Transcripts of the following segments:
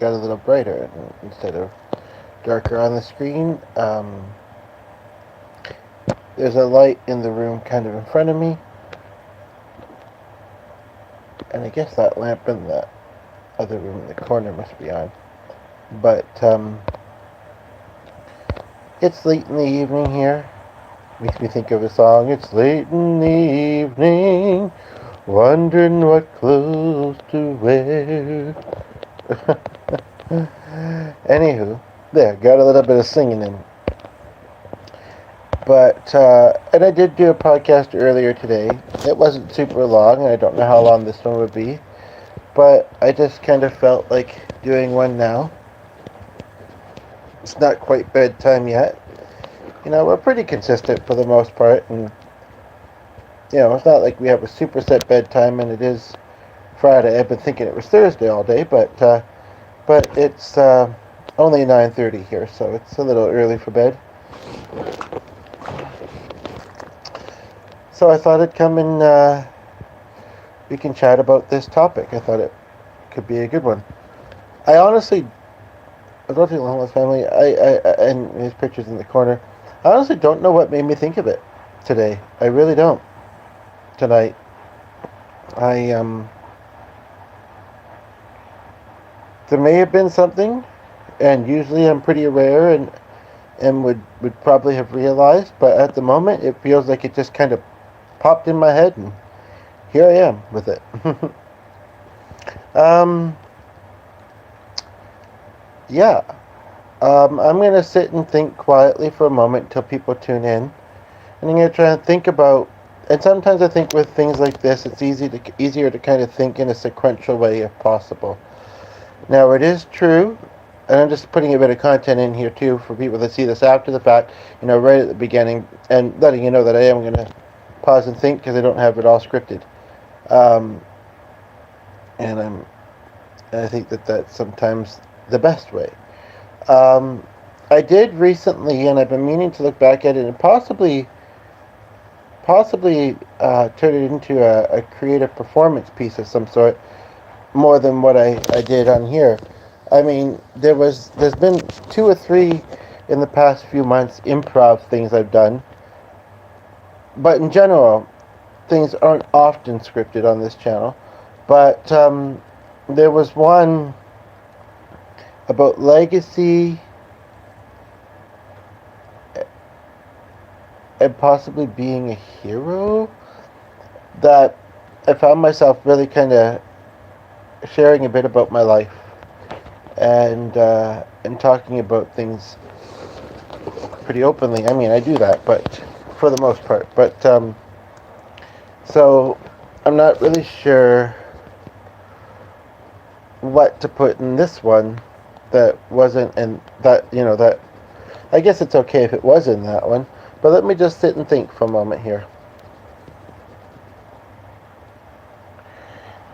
got a little brighter instead of darker on the screen. There's a light in the room kind of in front of me, and I guess that lamp in the other room in the corner must be on. But it's late in the evening here. Makes me think of a song. It's late in the evening, wondering what clothes to wear. Anywho, there, got a little bit of singing in. But, and I did do a podcast earlier today. It wasn't super long, and I don't know how long this one would be. But I just kind of felt like doing one now. It's not quite bedtime yet. We're pretty consistent for the most part, and, it's not like we have a super set bedtime, and it is Friday. I've been thinking it was Thursday all day, but it's only 9:30 here, so it's a little early for bed. So I thought I'd come and we can chat about this topic. I thought it could be a good one. I honestly, I don't think Homeless Family. And his pictures in the corner. I honestly don't know what made me think of it today. I really don't. Tonight, I there may have been something, and usually I'm pretty aware and would probably have realized, but at the moment it feels like it just kind of popped in my head, and here I am with it. um, yeah. I'm going to sit and think quietly for a moment until people tune in. And I'm going to try and think about, and sometimes I think with things like this, it's easier to kind of think in a sequential way if possible. Now, it is true, and I'm just putting a bit of content in here too for people that see this after the fact, right at the beginning, and letting you know that I am going to pause and think because I don't have it all scripted. Um, and I think that that's sometimes the best way. Um, I did recently, and I've been meaning to look back at it and possibly turn it into a creative performance piece of some sort, more than what I did on here. I mean, there's been two or three in the past few months improv things I've done, but in general, things aren't often scripted on this channel. But there was one about legacy and possibly being a hero that I found myself really kind of sharing a bit about my life and talking about things pretty openly. I mean, I do that, but for the most part. But so I'm not really sure what to put in this one that wasn't in that. That I guess it's okay if it was in that one. But let me just sit and think for a moment here.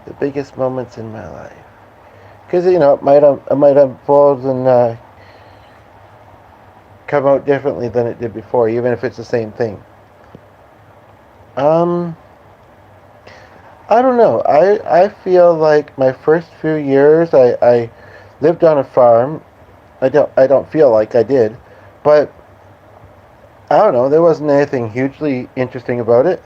The biggest moments in my life, because it might unfold and come out differently than it did before, even if it's the same thing. Um, I don't know. I feel like my first few years, I lived on a farm. I don't feel like I did, but I don't know. There wasn't anything hugely interesting about it.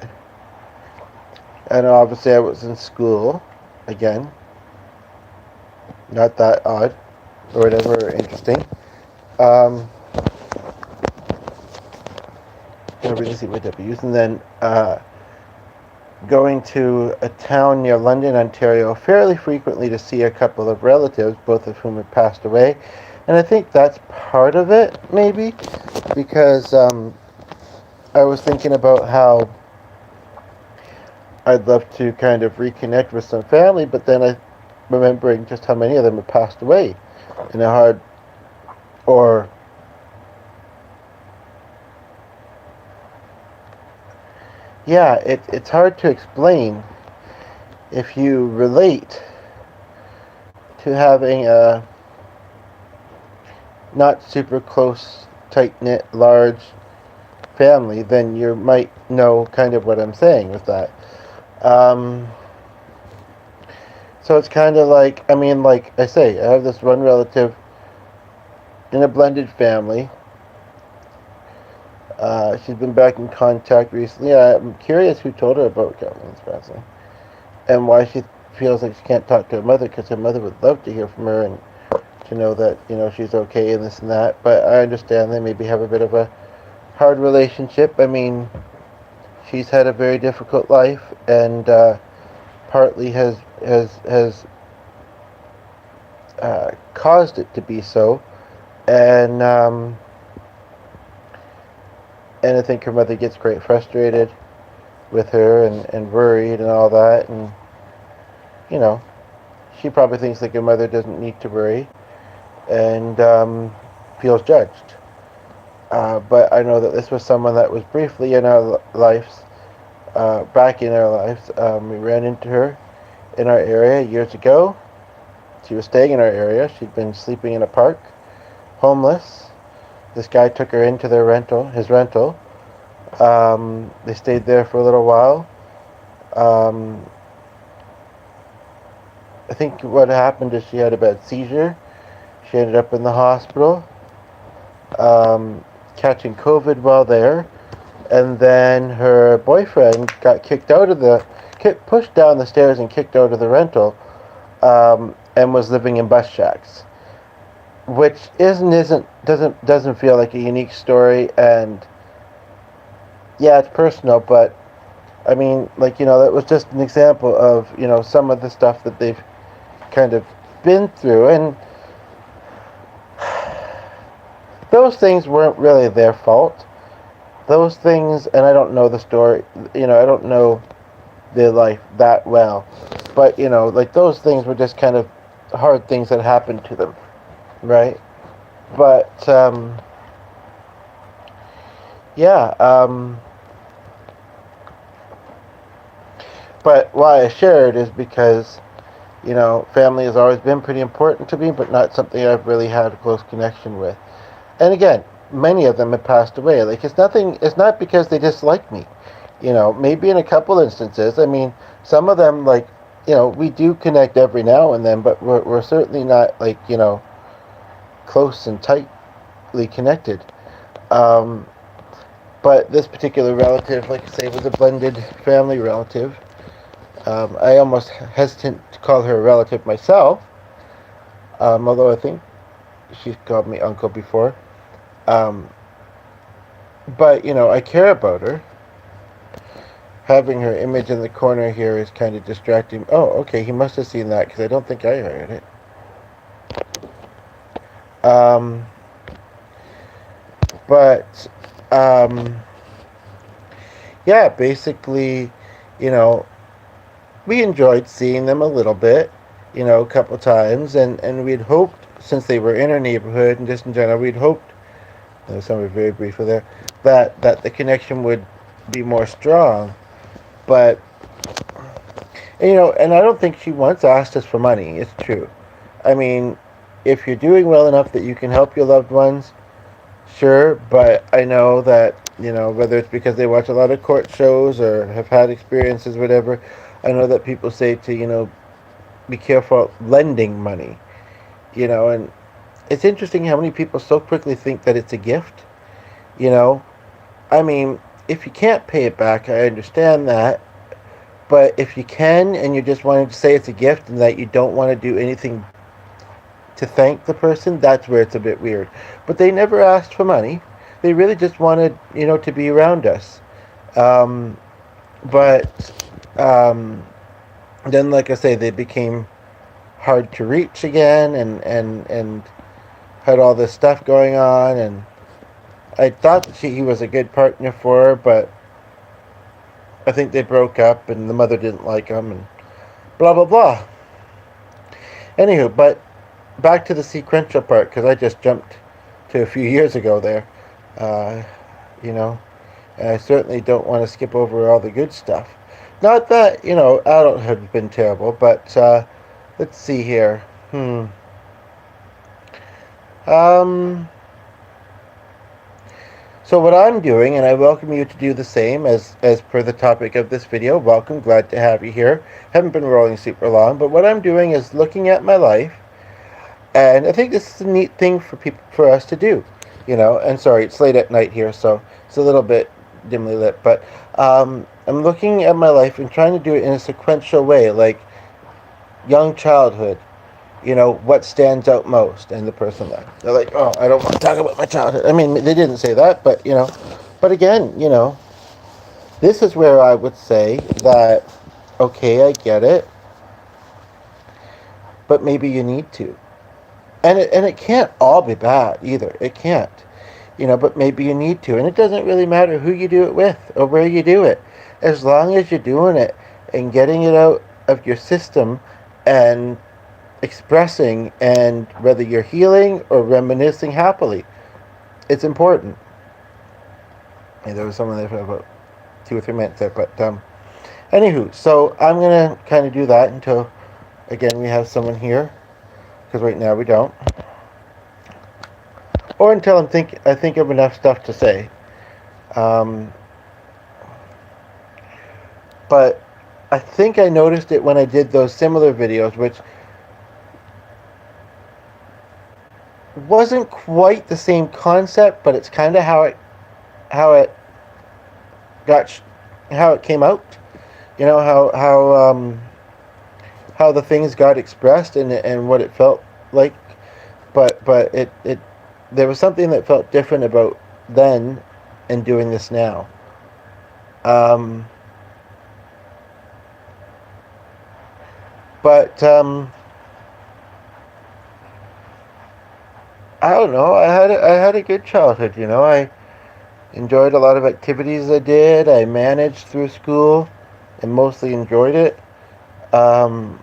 And obviously, I was in school again. Not that odd or whatever interesting. Um, gonna really see my W's, and then going to a town near London, Ontario, fairly frequently to see a couple of relatives, both of whom had passed away. And I think that's part of it, maybe, because I was thinking about how I'd love to kind of reconnect with some family, but then I remembering just how many of them had passed away in a hard or yeah, it's hard to explain if you relate to having a not super close, tight knit, large family, then you might know kind of what I'm saying with that. So So it's kind of like, I mean, like I say, I have this one relative in a blended family. She's been back in contact recently. I'm curious who told her about Kathleen's passing and why she feels like she can't talk to her mother, because her mother would love to hear from her and to know that, she's okay and this and that. But I understand they maybe have a bit of a hard relationship. I mean, she's had a very difficult life, and partly has caused it to be so. And and I think her mother gets quite frustrated with her and worried and all that. And you know, she probably thinks like her mother doesn't need to worry, and feels judged. But I know that this was someone that was briefly in our lives, back in our lives. We ran into her in our area years ago. She was staying in our area. She'd been sleeping in a park, homeless. This guy took her into his rental. They stayed there for a little while. Um, I think what happened is she had a bad seizure. She ended up in the hospital, catching COVID while there, and then her boyfriend got pushed down the stairs and kicked out of the rental, and was living in bus shacks, which doesn't feel like a unique story. And yeah, it's personal, but I mean, like, that was just an example of, some of the stuff that they've kind of been through. And those things weren't really their fault. Those things, and I don't know the story, I don't know their life that well. But, like, those things were just kind of hard things that happened to them, right? But, yeah, but why I shared is because, family has always been pretty important to me, but not something I've really had a close connection with. And again, many of them have passed away. Like, it's not because they dislike me. Maybe in a couple instances. I mean, some of them, like, we do connect every now and then, but we're certainly not, like, close and tightly connected. Um, but this particular relative, like I say, was a blended family relative. I almost hesitant to call her a relative myself, although I think she's called me uncle before. Um, but, I care about her. Having her image in the corner here is kind of distracting. Oh, okay, he must have seen that, because I don't think I heard it. But, yeah, basically, you know, we enjoyed seeing them a little bit, a couple times, and we'd hoped, since they were in our neighborhood and just in general, we'd hoped, there was something very briefly there, that the connection would be more strong. But, and I don't think she once asked us for money. It's true. I mean, if you're doing well enough that you can help your loved ones, sure, but I know that, whether it's because they watch a lot of court shows or have had experiences, whatever, I know that people say to, be careful lending money, and it's interesting how many people so quickly think that it's a gift, you know. I mean, if you can't pay it back, I understand that, but if you can and you just wanted to say it's a gift and that you don't want to do anything to thank the person, that's where it's a bit weird. But they never asked for money. They really just wanted, to be around us. Um, but then, like I say, they became hard to reach again, and had all this stuff going on. And I thought that he was a good partner for her, but I think they broke up, and the mother didn't like him, and blah blah blah. Anywho, but back to the sequential part, because I just jumped to a few years ago there. Uh, you know, and I certainly don't want to skip over all the good stuff. Not that, adulthood's been terrible, but let's see here. So what I'm doing, and I welcome you to do the same as per the topic of this video. Welcome, glad to have you here. Haven't been rolling super long, but what I'm doing is looking at my life, and I think this is a neat thing for us to do, And sorry, it's late at night here, so it's a little bit dimly lit, but I'm looking at my life and trying to do it in a sequential way, like young childhood. What stands out most? And the person left. They're like, oh, I don't want to talk about my childhood. I mean, they didn't say that, but again, this is where I would say that, okay, I get it, but maybe you need to. And it can't all be bad either. It can't. But maybe you need to. And it doesn't really matter who you do it with or where you do it. As long as you're doing it and getting it out of your system and expressing, and whether you're healing or reminiscing happily, it's important. And there was someone there for about 2 or 3 minutes there, but anywho, so I'm gonna kind of do that until, again, we have someone here, because right now we don't, or until I think of enough stuff to say. But I think I noticed it when I did those similar videos, which wasn't quite the same concept, but it's kind of how it came out. How the things got expressed and what it felt like, but it there was something that felt different about then and doing this now. But I don't know. I had a good childhood. I enjoyed a lot of activities I did. I managed through school and mostly enjoyed it. I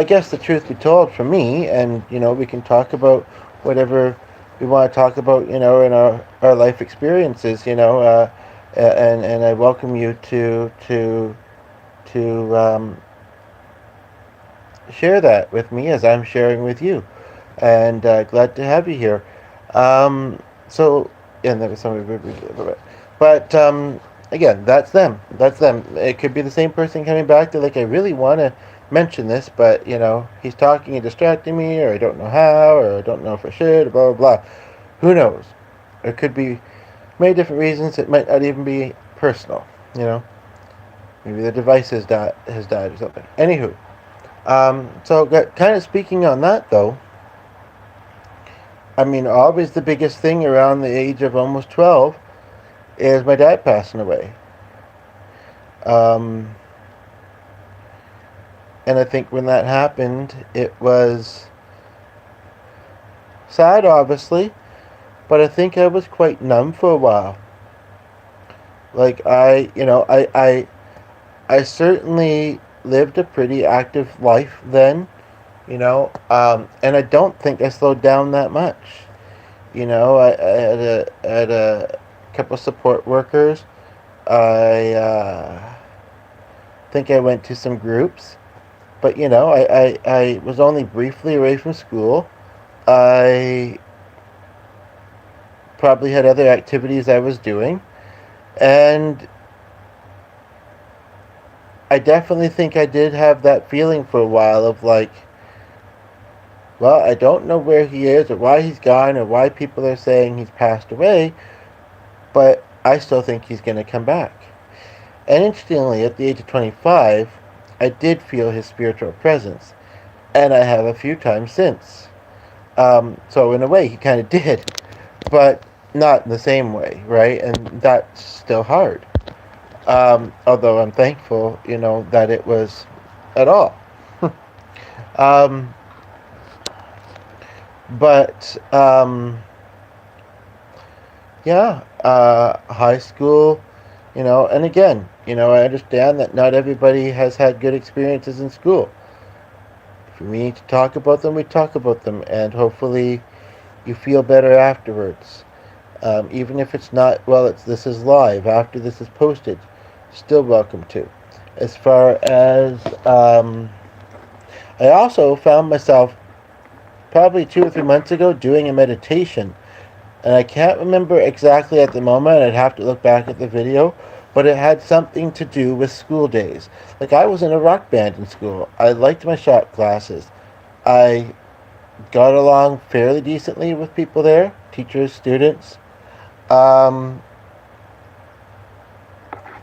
guess the truth be told, for me, and we can talk about whatever we want to talk about, in our life experiences, and I welcome you to share that with me as I'm sharing with you, and glad to have you here. So, and there was somebody, but again, that's them. It could be the same person coming back to, like, I really want to mention this, but he's talking and distracting me, or I don't know how, or I don't know if I should, or blah blah blah. Who knows? It could be many different reasons. It might not even be personal. Maybe the device has died or something. Anywho, so kind of speaking on that though. I mean, always the biggest thing around the age of almost 12 is my dad passing away. And I think when that happened, it was sad, obviously, but I think I was quite numb for a while. Like, I certainly lived a pretty active life then, and I don't think I slowed down that much. I had a couple of support workers. I think I went to some groups, but I was only briefly away from school. I probably had other activities I was doing, and I definitely think I did have that feeling for a while of like, well, I don't know where he is or why he's gone or why people are saying he's passed away, but I still think he's going to come back. And interestingly, at the age of 25, I did feel his spiritual presence, and I have a few times since. So in a way, he kind of did, but not in the same way, right? And that's still hard. Although I'm thankful, that it was at all. But yeah, high school, and again, I understand that not everybody has had good experiences in school. If we need to talk about them, we talk about them, and hopefully you feel better afterwards. Even if it's not, well, this is live, after this is posted, still welcome to. As far as, I also found myself probably 2 or 3 months ago doing a meditation And I can't remember exactly at the moment. I'd have to look back at the video, but it had something to do with school days. Like, I was in a rock band in school. I liked my shop classes. I got along fairly decently with people there, teachers, students. Um,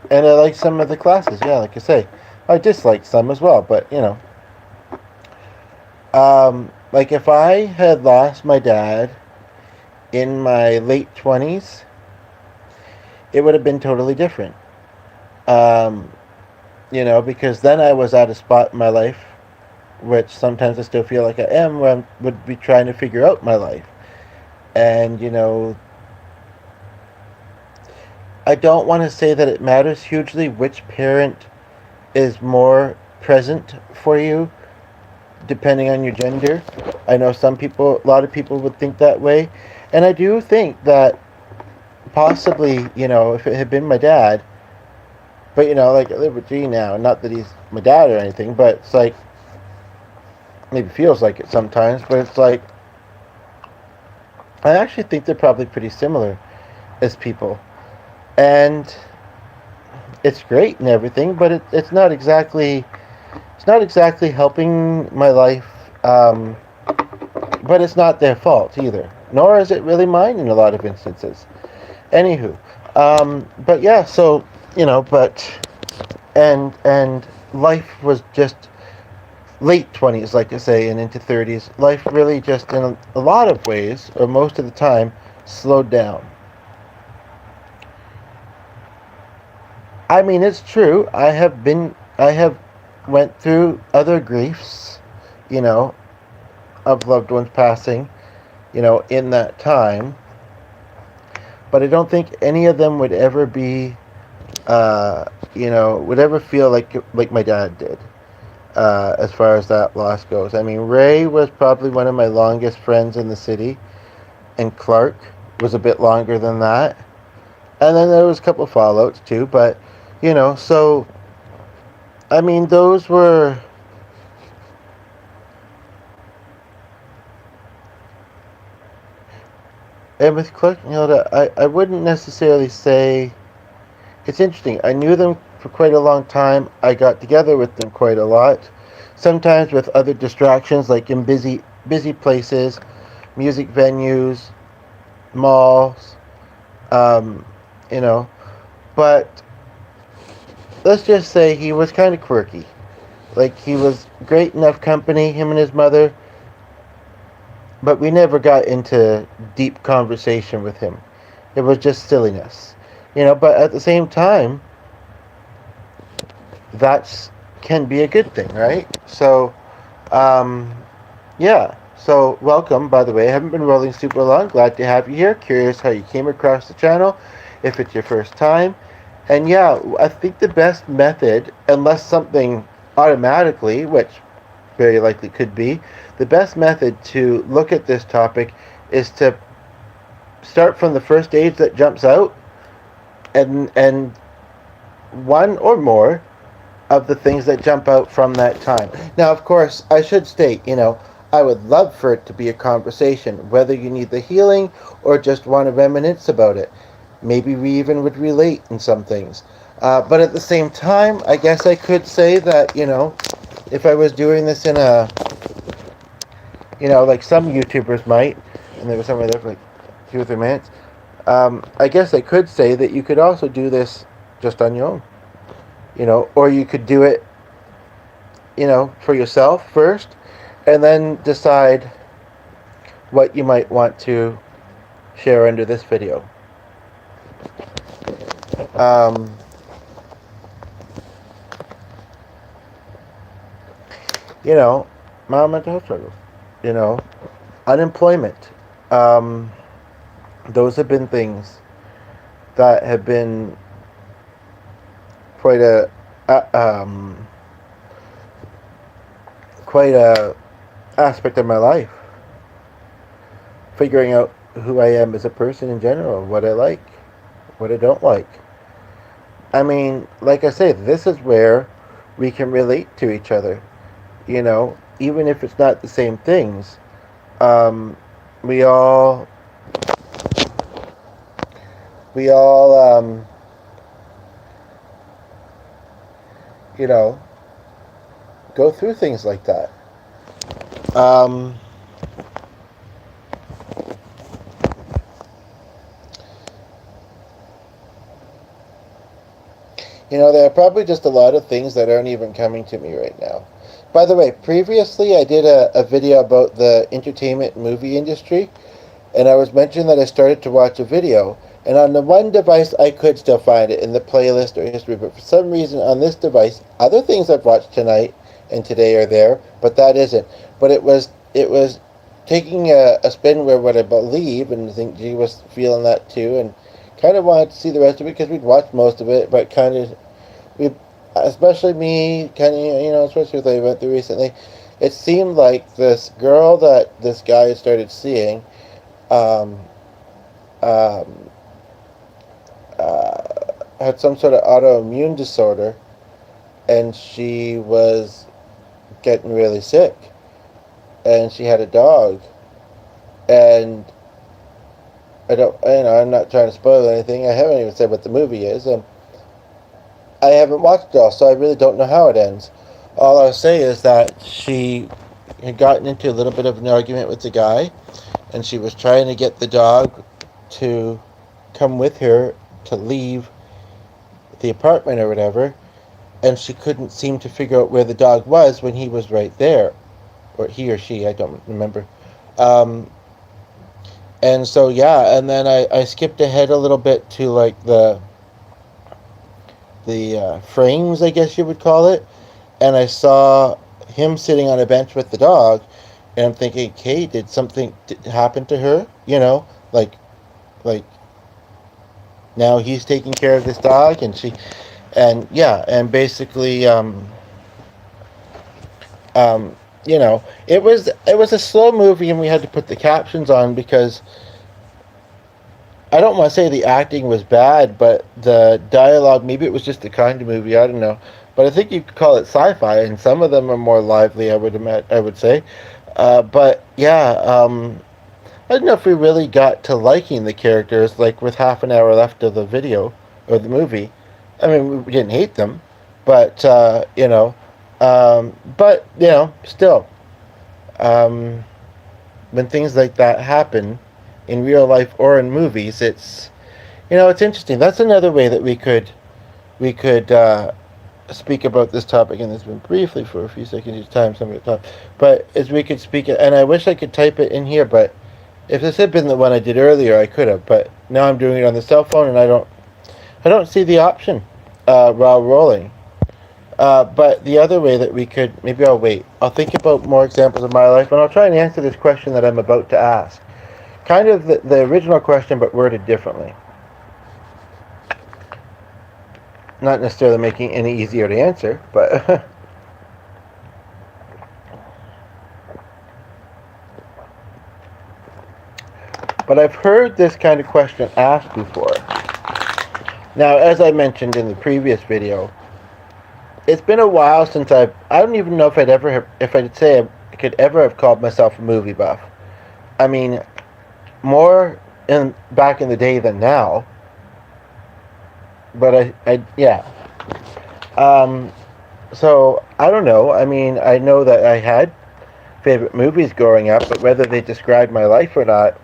and I liked some of the classes, yeah, like I say. I disliked some as well, but you know. Like if I had lost my dad in my late 20s, it would have been totally different. Um, you know, because then I was at a spot in my life, which sometimes I still feel like I am, where I would be trying to figure out my life. And, you know, I don't want to say that it matters hugely which parent is more present for you, depending on your gender. I know a lot of people would think that way. And I do think that possibly, you know, if it had been my dad, but, you know, like, I live with G now, not that he's my dad or anything, but it's like, maybe feels like it sometimes, but it's like, I actually think they're probably pretty similar as people. And it's great and everything, but it's not exactly helping my life. But it's not their fault either, nor is it really mine in a lot of instances. Anywho, but yeah, so you know, and life was just late 20s, like I say, and into 30s. Life really just, in a lot of ways, or most of the time, slowed down. I mean, it's true. I have went through other griefs, you know, of loved ones passing, you know, in that time. But I don't think any of them would ever be, uh, you know, would ever feel like my dad did, as far as that loss goes. I mean, Ray was probably one of my longest friends in the city, and Clark was a bit longer than that. And then there was a couple of fallouts too, but, you know, so, I mean, those were, and with Clark and Hilda, I wouldn't necessarily say, it's interesting. I knew them for quite a long time. I got together with them quite a lot. Sometimes with other distractions, like in busy places, music venues, malls, um, you know. But let's just say he was kind of quirky. Like, he was great enough company, him and his mother, but we never got into deep conversation with him. It was just silliness. You know, but at the same time, that's can be a good thing, right? So, um, yeah. So, welcome, by the way. I haven't been rolling super long. Glad to have you here. Curious how you came across the channel, if it's your first time. And yeah, I think the best method, unless something automatically, which very likely could be, the best method to look at this topic is to start from the first age that jumps out, and one or more of the things that jump out from that time. Now, of course, I should state, you know, I would love for it to be a conversation, whether you need the healing or just want to reminisce about it. Maybe we even would relate in some things. But at the same time, I guess I could say that, you know, if I was doing this in a, you know, like some YouTubers might, and there was somewhere there for like 2 or 3 minutes, I guess I could say that you could also do this just on your own. You know, or you could do it, you know, for yourself first, and then decide what you might want to share under this video. You know, my mental health struggles, you know, unemployment. Um, those have been things that have been quite a, uh, um, quite a aspect of my life. Figuring out who I am as a person in general, what I like, what I don't like. I mean, like I say, this is where we can relate to each other. You know, even if it's not the same things, we all we all, you know, go through things like that. Um, there are probably just a lot of things that aren't even coming to me right now. By the way, previously I did a video about the entertainment and movie industry, and I was mentioning that I started to watch a video, and on the one device I could still find it in the playlist or history, but for some reason on this device, other things I've watched tonight and today are there, but that isn't. But it was taking a spin where what I believe, and I think G was feeling that too, and kind of wanted to see the rest of it because we'd watched most of it, but kind of we, especially me, kind of especially with what I went through recently, it seemed like this girl that this guy started seeing, um, um, had some sort of autoimmune disorder, and she was getting really sick, and she had a dog, and I don't, I'm not trying to spoil anything. I haven't even said what the movie is. I haven't watched it all, so I really don't know how it ends. All I'll say is that she had gotten into a little bit of an argument with the guy, and she was trying to get the dog to come with her to leave the apartment or whatever, and she couldn't seem to figure out where the dog was when he was right there, or he or she, I don't remember. Um, and so yeah, and then I skipped ahead a little bit to like the frames, I guess you would call it, and I saw him sitting on a bench with the dog, and I'm thinking, okay, did something happen to her? Like now he's taking care of this dog, and yeah, and basically, it was a slow movie, and we had to put the captions on because I don't want to say the acting was bad, but the dialogue, maybe it was just the kind of movie, I don't know. But I think you could call it sci-fi, and some of them are more lively, I would say. But yeah, I don't know if we really got to liking the characters, like with half an hour left of the video, or the movie. I mean, we didn't hate them, but, still, um, when things like that happen in real life or in movies, it's interesting. That's another way that we could speak about this topic, and it's been briefly for a few seconds each time somebody talk. But as we could speak it, and I wish I could type it in here, but if this had been the one I did earlier, I could have. But now I'm doing it on the cell phone, and I don't see the option while rolling. But the other way that we could, maybe I'll wait. I'll think about more examples of my life, and I'll try and answer this question that I'm about to ask. Kind of the original question, but worded differently. Not necessarily making any easier to answer, but but I've heard this kind of question asked before. Now, as I mentioned in the previous video, it's been a while since I don't even know if I'd say I could ever have called myself a movie buff. I mean, more back in the day than now. But yeah. So I don't know. I mean, I know that I had favorite movies growing up, but whether they described my life or not,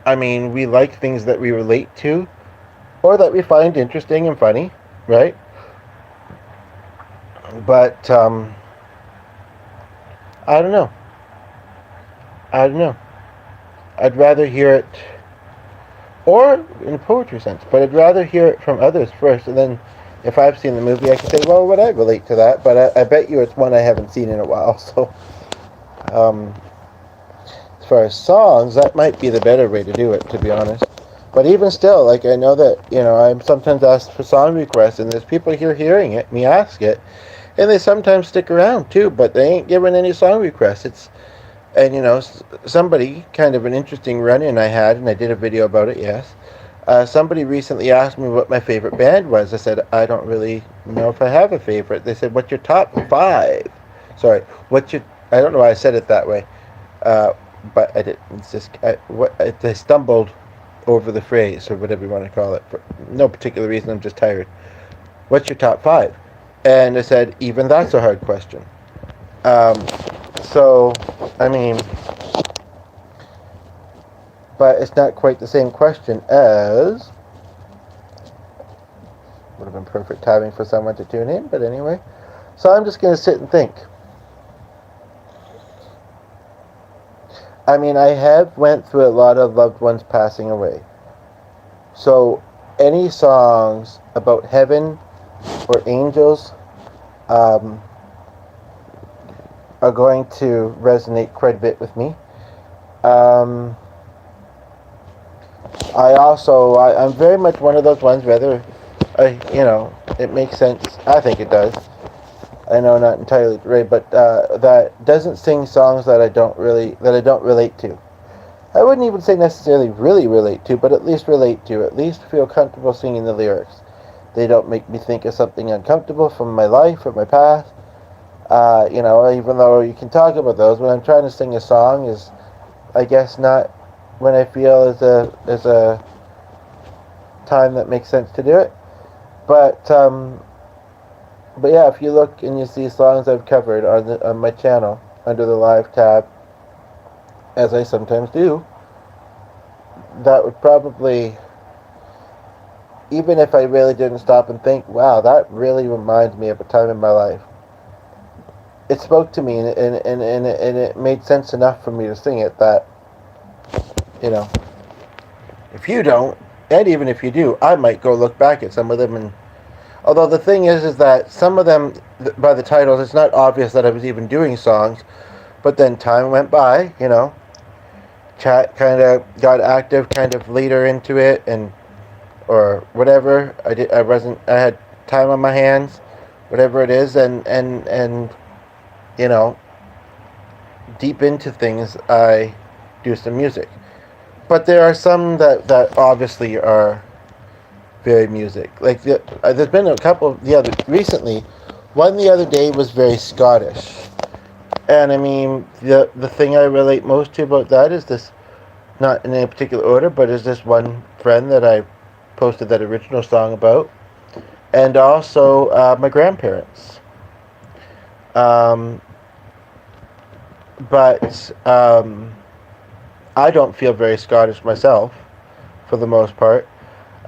I mean, we like things that we relate to, or that we find interesting and funny, right? But I don't know. I don't know. I'd rather hear it, or in a poetry sense, but I'd rather hear it from others first, and then if I've seen the movie, I can say, well, would I relate to that? But I bet you it's one I haven't seen in a while. So, as far as songs, that might be the better way to do it, to be honest. But even still, like, I know that, I'm sometimes asked for song requests, and there's people here hearing it, me ask it, and they sometimes stick around, too, but they ain't giving any song requests. And, somebody, kind of an interesting run-in I had, and I did a video about it, yes. Somebody recently asked me what my favorite band was. I said, I don't really know if I have a favorite. They said, what's your top 5? Sorry, I don't know why I said it that way. but I didn't. It's just I stumbled over the phrase or whatever you want to call it for no particular reason. I'm just tired. What's your top five? And I said, even that's a hard question. Um, so, I mean, but it's not quite the same question as. Would have been perfect timing for someone to tune in, but anyway. So I'm just going to sit and think. I mean, I have went through a lot of loved ones passing away. So any songs about heaven or angels um, are going to resonate quite a bit with me. Um, I'm very much one of those ones, whether, it makes sense. I think it does. I know not entirely right, but that doesn't sing songs that I don't relate to. I wouldn't even say necessarily really relate to, but at least relate to. At least feel comfortable singing the lyrics. They don't make me think of something uncomfortable from my life or my past. Even though you can talk about those, when I'm trying to sing a song is, I guess, not when I feel is a time that makes sense to do it. But yeah, if you look and you see songs I've covered on my channel under the live tab, as I sometimes do, that would probably, even if I really didn't stop and think, wow, that really reminds me of a time in my life. It spoke to me, and it made sense enough for me to sing it that, if you don't, and even if you do, I might go look back at some of them. And although the thing is that some of them, by the titles, it's not obvious that I was even doing songs, but then time went by, chat kind of got active kind of later into it, or whatever. I had time on my hands, whatever it is, and deep into things, I do some music. But there are some that obviously are very music. Like there's been a couple recently. One the other day was very Scottish, and I mean the thing I relate most to about that is this, not in any particular order, but is this one friend that I posted that original song about, and also my grandparents. Um, but I don't feel very Scottish myself, for the most part.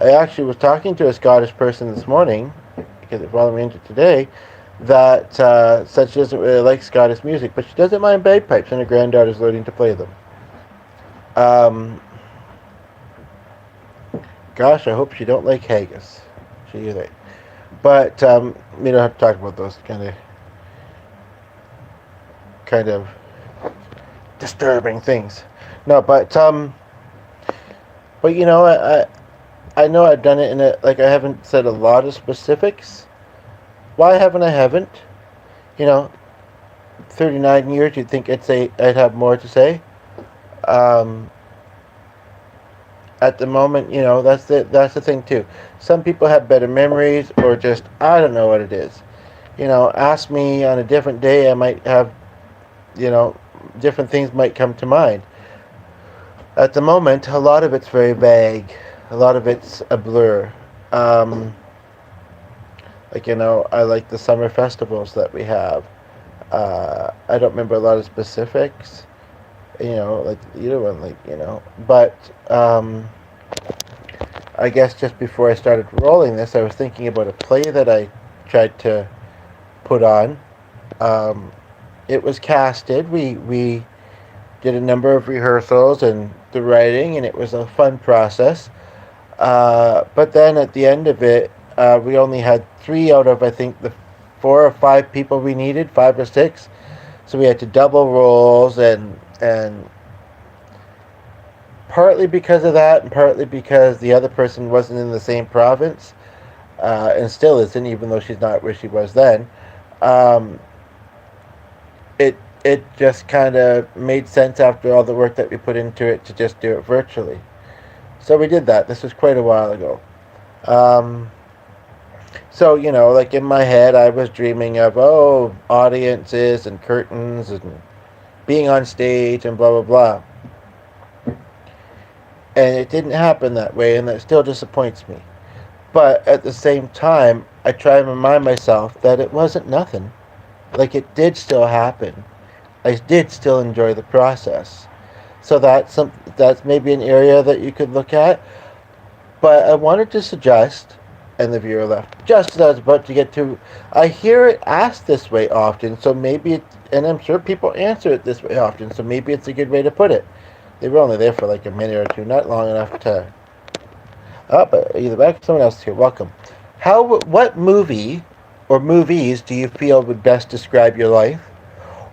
I actually was talking to a Scottish person this morning, because it followed me into today, that said she doesn't really like Scottish music, but she doesn't mind bagpipes, and her granddaughter's learning to play them. Gosh, I hope she don't like haggis. She either. But we don't have to talk about those kind of disturbing things. No, but I know I've done it in a, like, I haven't said a lot of specifics. Why haven't I? Haven't? 39 years. You'd think I'd have more to say. At the moment, that's the thing too. Some people have better memories, or just, I don't know what it is. Ask me on a different day, I might have, different things might come to mind. At the moment, a lot of it's very vague. A lot of it's a blur. I like the summer festivals that we have. I don't remember a lot of specifics. Like either one, But I guess just before I started rolling this, I was thinking about a play that I tried to put on. It was casted. We did a number of rehearsals and the writing, and it was a fun process. But then at the end of it, we only had 3 out of, I think, the 4 or 5 people we needed, 5 or 6. So we had to double roles, and partly because of that, and partly because the other person wasn't in the same province, and still isn't, even though she's not where she was then. It just kind of made sense after all the work that we put into it to just do it virtually. So we did that. This was quite a while ago. So, like in my head, I was dreaming of, audiences and curtains and, being on stage and blah blah blah. And it didn't happen that way, and that still disappoints me. But at the same time, I try and remind myself that it wasn't nothing. Like, it did still happen. I did still enjoy the process. So that's maybe an area that you could look at. But I wanted to suggest, and the viewer left just as I was about to get to. I hear it asked this way often, so maybe and I'm sure people answer it this way often, so maybe it's a good way to put it. They were only there for like a minute or two, not long enough to. Oh, but either back, someone else here. Welcome. What movie or movies do you feel would best describe your life?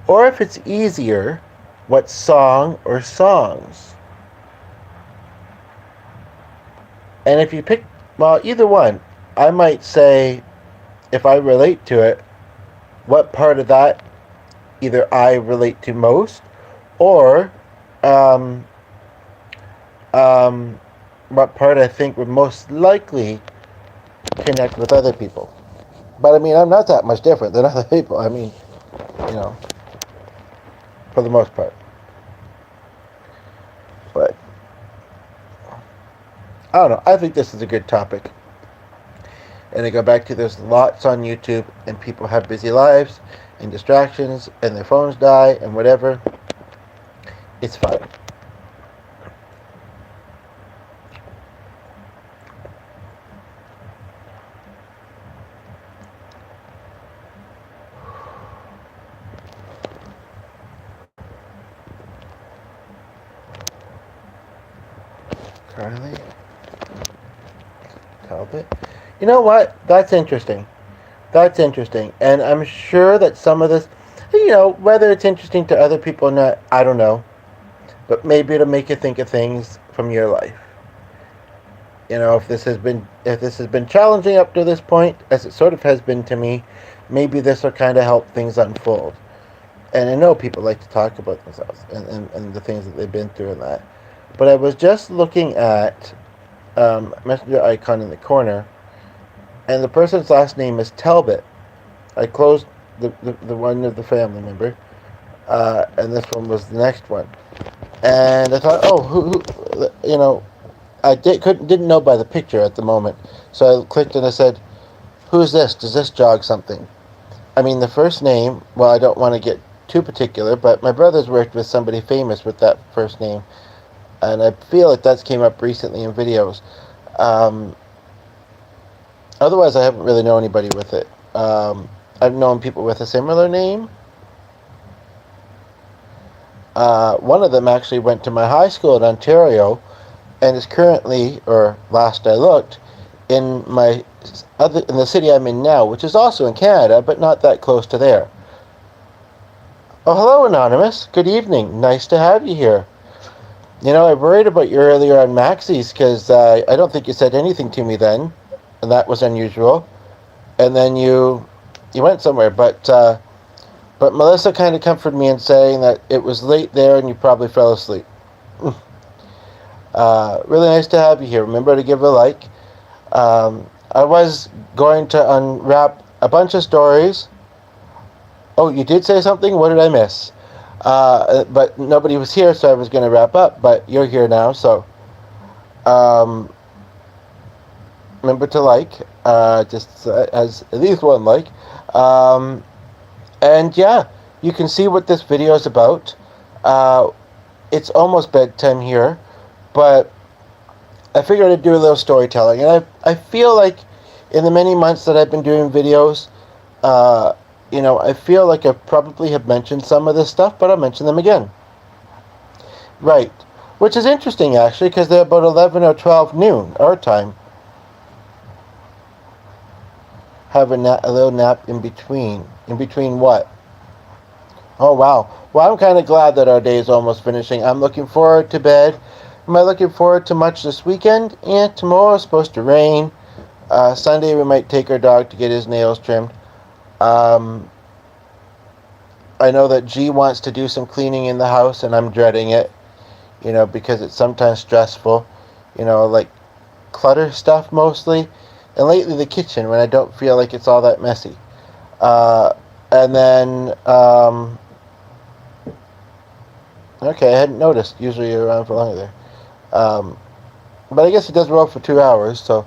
Or if it's easier, what song or songs? And if you pick, well, either one, I might say, if I relate to it, what part of that either I relate to most, or um, what part I think would most likely connect with other people. But I mean, I'm not that much different than other people. I mean, you know, for the most part. But I don't know. I think this is a good topic. And I go back to there's lots on YouTube, and people have busy lives and distractions, and their phones die, and whatever. It's fine. Carly Talbot. You know what? That's interesting. That's interesting. And I'm sure that some of this, whether it's interesting to other people or not, I don't know. But maybe it'll make you think of things from your life. If this has been challenging up to this point, as it sort of has been to me, maybe this will kind of help things unfold. And I know people like to talk about themselves and the things that they've been through and that. But I was just looking at messenger icon in the corner, and the person's last name is Talbot. I closed the one of the family member, and this one was the next one. And I thought, oh, who I didn't know by the picture at the moment. So I clicked and I said, who's this? Does this jog something? I mean, the first name, well, I don't want to get too particular, but my brother's worked with somebody famous with that first name. And I feel like that's came up recently in videos. Otherwise, I haven't really known anybody with it. I've known people with a similar name. One of them actually went to my high school in Ontario, and is currently, or last I looked, in the city I'm in now, which is also in Canada, but not that close to there. Oh, hello, Anonymous. Good evening. Nice to have you here. I worried about you earlier on Maxie's because I don't think you said anything to me then, and that was unusual. And then you went somewhere, but Melissa kind of comforted me in saying that it was late there and you probably fell asleep. Really nice to have you here. Remember to give a like. I was going to unwrap a bunch of stories. Oh, you did say something? What did I miss? But nobody was here, so I was going to wrap up. But you're here now, so remember to like, just as at least one like. And yeah, you can see what this video is about. It's almost bedtime here, but I figured I'd do a little storytelling. And I feel like in the many months that I've been doing videos, I feel like I probably have mentioned some of this stuff, but I'll mention them again. Right. Which is interesting, actually, because they're about 11 or 12 noon, our time. Have a little nap in between. In between what? Oh, wow. Well, I'm kind of glad that our day is almost finishing. I'm looking forward to bed. Am I looking forward to much this weekend? And tomorrow is supposed to rain. Sunday we might take our dog to get his nails trimmed. I know that G wants to do some cleaning in the house, and I'm dreading it, because it's sometimes stressful, like clutter stuff mostly, and lately the kitchen when I don't feel like it's all that messy. And then Okay, I hadn't noticed. Usually you're around for longer there. But I guess he does roll for 2 hours, so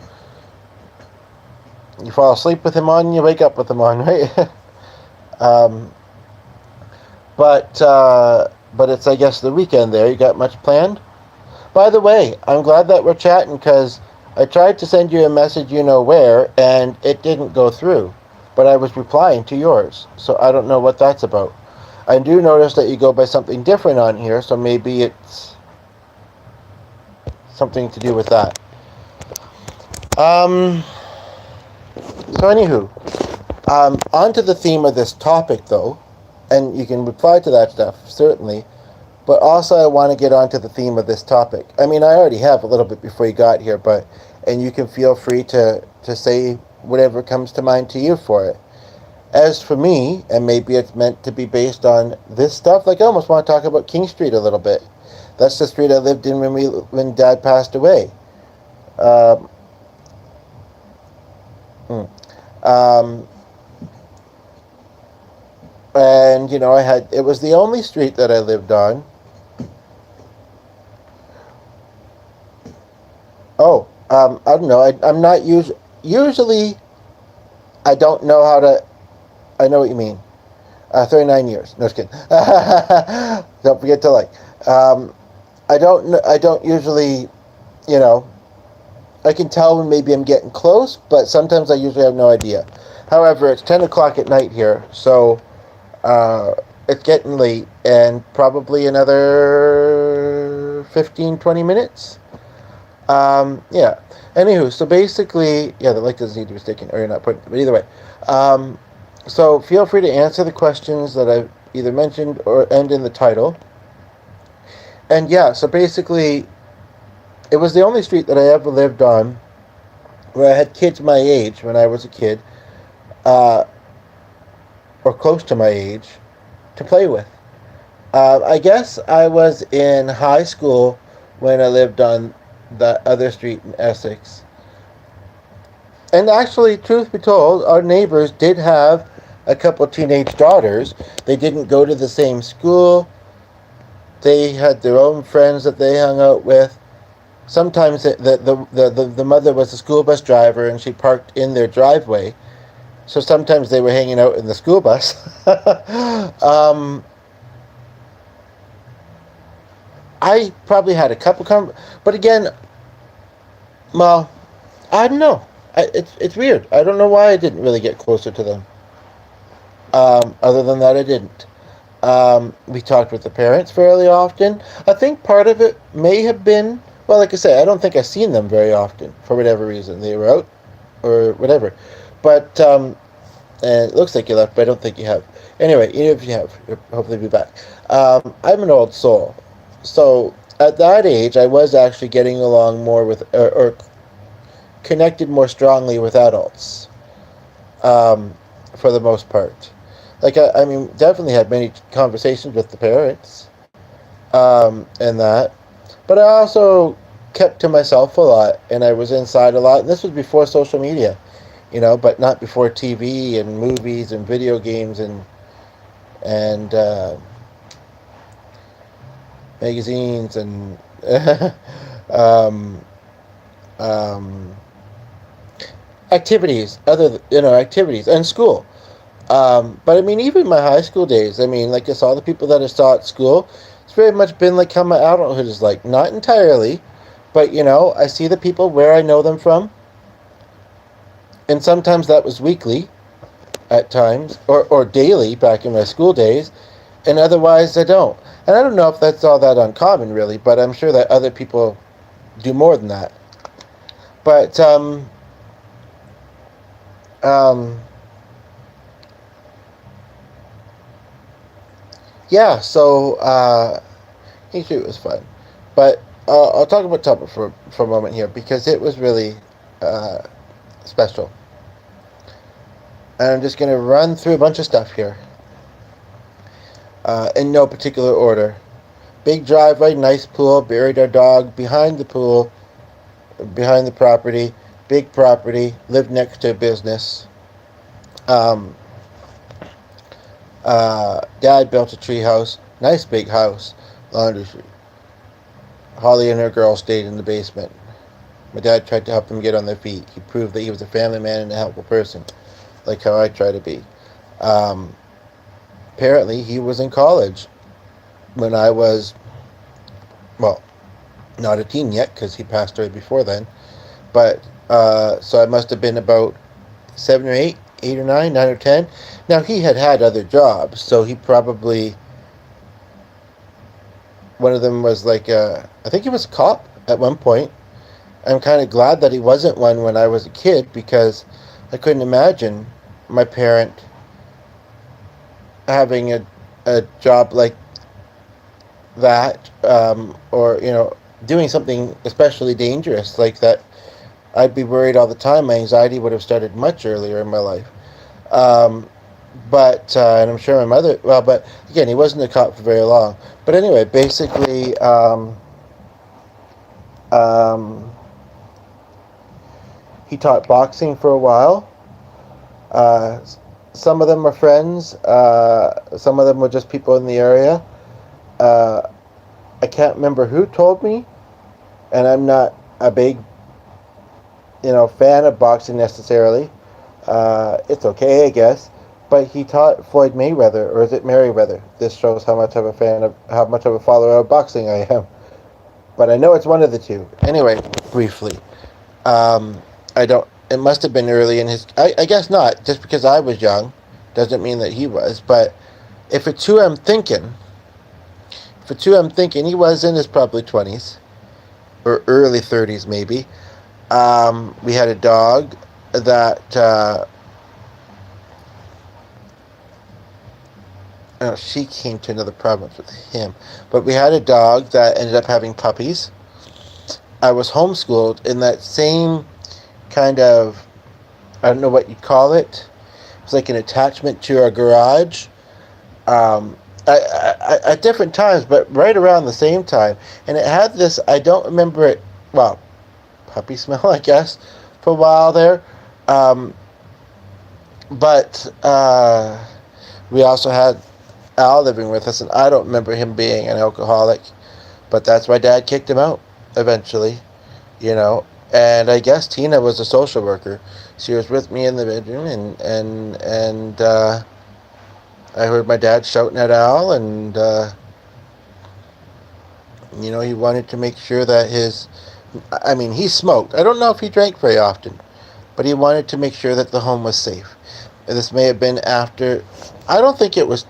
you fall asleep with him on, you wake up with him on, right? um, but it's, I guess, the weekend there. You got much planned? By the way, I'm glad that we're chatting because I tried to send you a message, you know where, and it didn't go through. But I was replying to yours, so I don't know what that's about. I do notice that you go by something different on here, so maybe it's something to do with that. Um, so anywho, on to the theme of this topic, though, and you can reply to that stuff, certainly, but also I want to get on to the theme of this topic. I mean, I already have a little bit before you got here, and you can feel free to say whatever comes to mind to you for it. As for me, and maybe it's meant to be based on this stuff, like I almost want to talk about King Street a little bit. That's the street I lived in when Dad passed away. Um, hmm. um, and it was the only street that I lived on. Oh, I don't know. I'm not usually. I don't know how to. I know what you mean. 39 years. No, just kidding. Don't forget to like. I don't. I don't usually. You know. I can tell when maybe I'm getting close, but sometimes I usually have no idea. However, it's 10 o'clock at night here, so it's getting late, and probably another 15, 20 minutes. Yeah. Anywho, so basically, yeah, the light doesn't need to be sticking, or you're not putting, but either way. So feel free to answer the questions that I've either mentioned or end in the title. And yeah, so basically, it was the only street that I ever lived on where I had kids my age when I was a kid, uh, or close to my age, to play with. I guess I was in high school when I lived on the other street in Essex. And actually, truth be told, our neighbors did have a couple teenage daughters. They didn't go to the same school. They had their own friends that they hung out with. Sometimes the mother was a school bus driver and she parked in their driveway. So sometimes they were hanging out in the school bus. I probably had a couple but again, well, I don't know. It's weird. I don't know why I didn't really get closer to them. Other than that, I didn't. We talked with the parents fairly often. I think part of it may have been, well, like I say, I don't think I've seen them very often for whatever reason. They were out or whatever. But and it looks like you left, but I don't think you have. Anyway, even if you have, you'll hopefully be back. I'm an old soul. So at that age, I was actually getting along more with, or connected more strongly with adults, for the most part. Like, I mean, definitely had many conversations with the parents, and that. But I also kept to myself a lot, and I was inside a lot. And this was before social media, but not before TV and movies and video games and magazines and um, um, activities, activities and school. But I mean, even my high school days, I mean, like I saw the people that I saw at school, it's very much been like how my adulthood is like. Not entirely, but I see the people where I know them from, and sometimes that was weekly at times, or daily back in my school days, and otherwise I don't. And I don't know if that's all that uncommon, really, but I'm sure that other people do more than that. But, um, yeah, so, History was fun. But I'll talk about Tupper for a moment here, because it was really special. And I'm just going to run through a bunch of stuff here, in no particular order. Big driveway, nice pool, buried our dog behind the pool, behind the property, big property, lived next to a business. Dad built a tree house, nice big house, laundry chute. Holly and her girl stayed in the basement. My dad tried to help them get on their feet. He proved that he was a family man and a helpful person, like how I try to be. Um, Apparently, he was in college when I was, well, not a teen yet because he passed away before then. But so I must have been about 7 or 8, 8 or 9, 9 or 10. Now he had other jobs, so he probably, one of them was like I think he was a cop at one point. I'm kind of glad that he wasn't one when I was a kid because I couldn't imagine my parent having a job like that, or doing something especially dangerous like that. I'd be worried all the time. My anxiety would have started much earlier in my life. Um, but and I'm sure my mother. Well, but again, he wasn't a cop for very long. But anyway, basically, um, he taught boxing for a while. Uh, some of them were friends. Some of them were just people in the area. Uh, I can't remember who told me, and I'm not a big, fan of boxing necessarily. It's okay, I guess. But he taught Floyd Mayweather, or is it Merriweather? This shows how much of a follower of boxing I am. But I know it's one of the two. Anyway, briefly, I don't. It must have been early in his. I guess not. Just because I was young, doesn't mean that he was. But if it's who I'm thinking, he was in his probably 20s or early 30s, maybe. We had a dog that she came to another province with him, but we had a dog that ended up having puppies. I was homeschooled in that same kind of, I don't know what you'd call it. It was like an attachment to our garage. Um, at different times, but right around the same time, and it had this. I don't remember it. Well, puppy smell, I guess, for a while there. Um, but we also had Al living with us, and I don't remember him being an alcoholic. But that's why Dad kicked him out eventually, you know. And I guess Tina was a social worker. She was with me in the bedroom, and I heard my dad shouting at Al, and he wanted to make sure that his. I mean, he smoked. I don't know if he drank very often, but he wanted to make sure that the home was safe. And this may have been after. I don't think it was.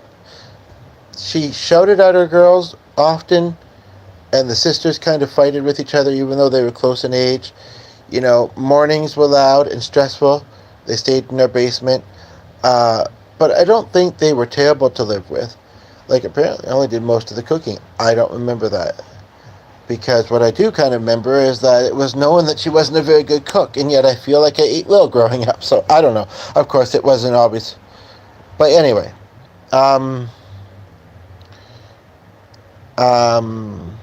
She shouted at her girls often, and the sisters kind of fighted with each other, even though they were close in age. Mornings were loud and stressful. They stayed in their basement. But I don't think they were terrible to live with. Like, apparently, I only did most of the cooking. I don't remember that. Because what I do kind of remember is that it was known that she wasn't a very good cook, and yet I feel like I ate well growing up. So, I don't know. Of course, it wasn't always. But anyway. Um, um,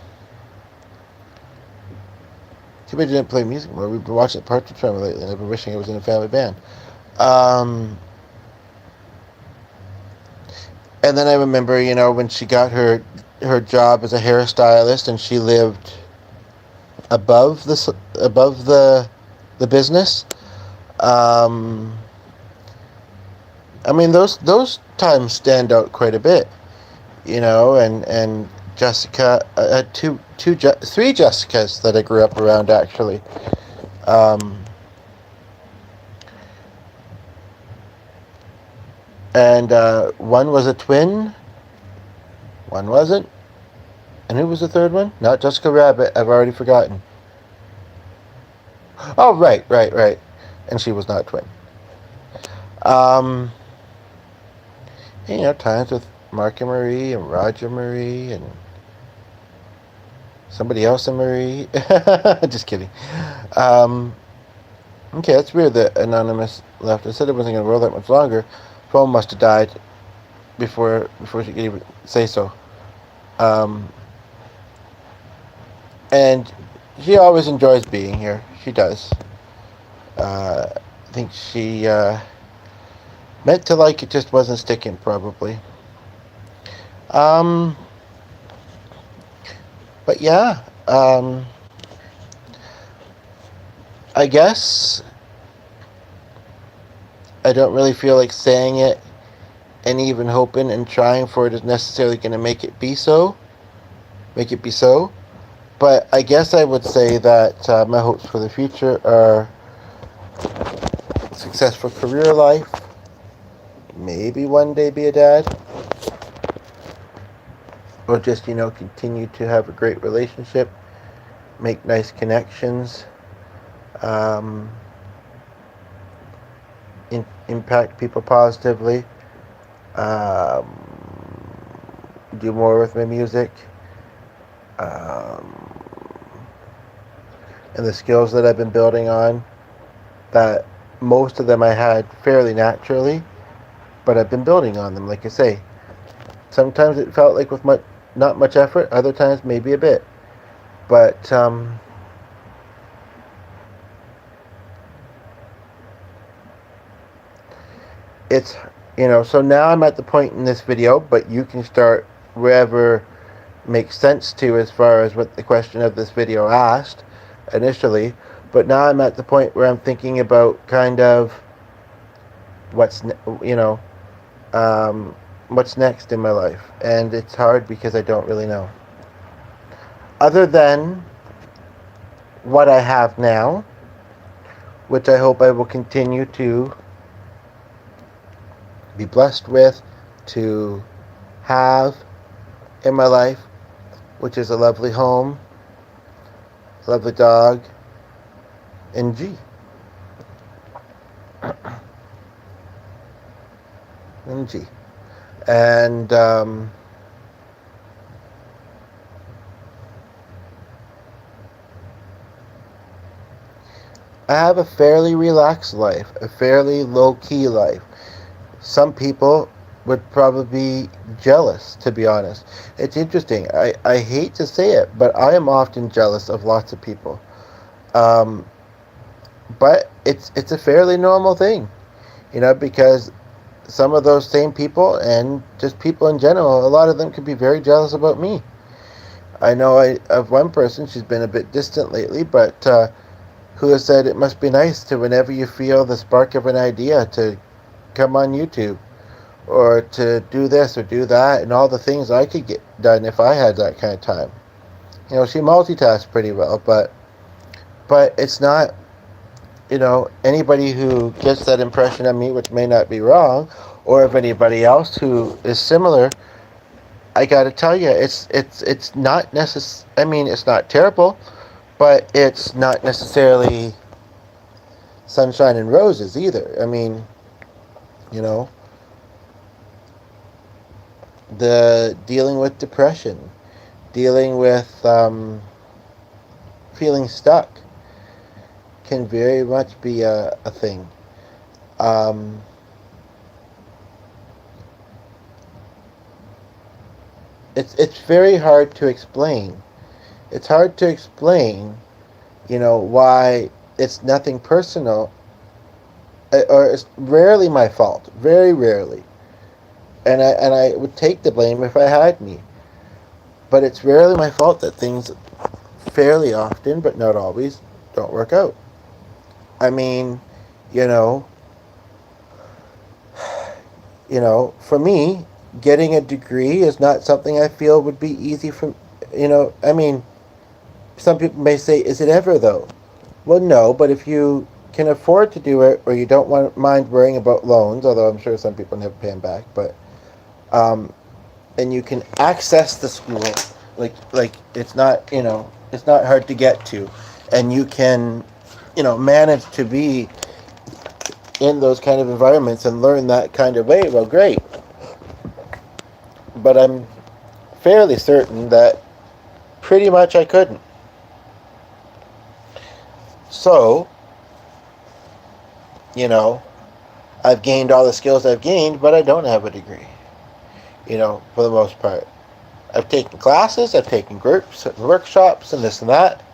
Too bad you didn't play music more. We've been watching the Partridge Family lately, and I've been wishing I was in a family band. Um, and then I remember, when she got her job as a hairstylist, and she lived above the business. Um, I mean, those times stand out quite a bit, and Jessica, three Jessicas that I grew up around actually. Um, and one was a twin, one wasn't. And who was the third one? Not Jessica Rabbit. I've already forgotten. Oh, right. And she was not a twin. Um, times with Mark and Marie and Roger Marie and somebody else and Marie. Just kidding. Okay, that's weird that Anonymous left. I said it wasn't going to roll that much longer. Phone must have died before she could even say so. And she always enjoys being here. She does. I think she meant to like it, just wasn't sticking, probably. Um, But yeah, I guess I don't really feel like saying it and even hoping and trying for it is necessarily going to make it be so. But I guess I would say that my hopes for the future are successful career life, maybe one day be a dad, or just, continue to have a great relationship, make nice connections, um, impact people positively, um, do more with my music, um, and the skills that I've been building on, that most of them I had fairly naturally, but I've been building on them, like I say. Sometimes it felt like with not much effort, other times maybe a bit. But it's, so now I'm at the point in this video, but you can start wherever makes sense to as far as what the question of this video asked initially. But now I'm at the point where I'm thinking about kind of what's, what's next in my life. And it's hard because I don't really know. Other than what I have now, which I hope I will continue to be blessed with, to have in my life, which is a lovely home, a lovely dog, and G. And G. And I have a fairly relaxed life, a fairly low-key life. Some people would probably be jealous, to be honest. It's interesting. I hate to say it, but I am often jealous of lots of people. Um, but it's a fairly normal thing, because some of those same people and just people in general, a lot of them could be very jealous about me. I know of one person, she's been a bit distant lately, but who has said it must be nice to, whenever you feel the spark of an idea, to come on YouTube or to do this or do that, and all the things I could get done if I had that kind of time. She multitasks pretty well, but it's not, anybody who gets that impression of me, which may not be wrong, or of anybody else who is similar. I gotta tell you, it's not I mean, it's not terrible, but it's not necessarily sunshine and roses either. I mean, the dealing with depression, dealing with feeling stuck can very much be a thing. It's very hard to explain. It's hard to explain, why it's nothing personal, or it's rarely my fault, very rarely. And I would take the blame if I had any. But it's rarely my fault that things fairly often, but not always, don't work out. I mean, you know, for me, getting a degree is not something I feel would be easy for, I mean, some people may say, is it ever though? Well, no, but if you can afford to do it, or you don't mind worrying about loans, although I'm sure some people never pay them back, but, and you can access the school, like it's not, it's not hard to get to, and you can, manage to be in those kind of environments and learn that kind of way, well, great. But I'm fairly certain that pretty much I couldn't. So, I've gained all the skills I've gained, but I don't have a degree, for the most part. I've taken classes, I've taken groups, workshops, and this and that,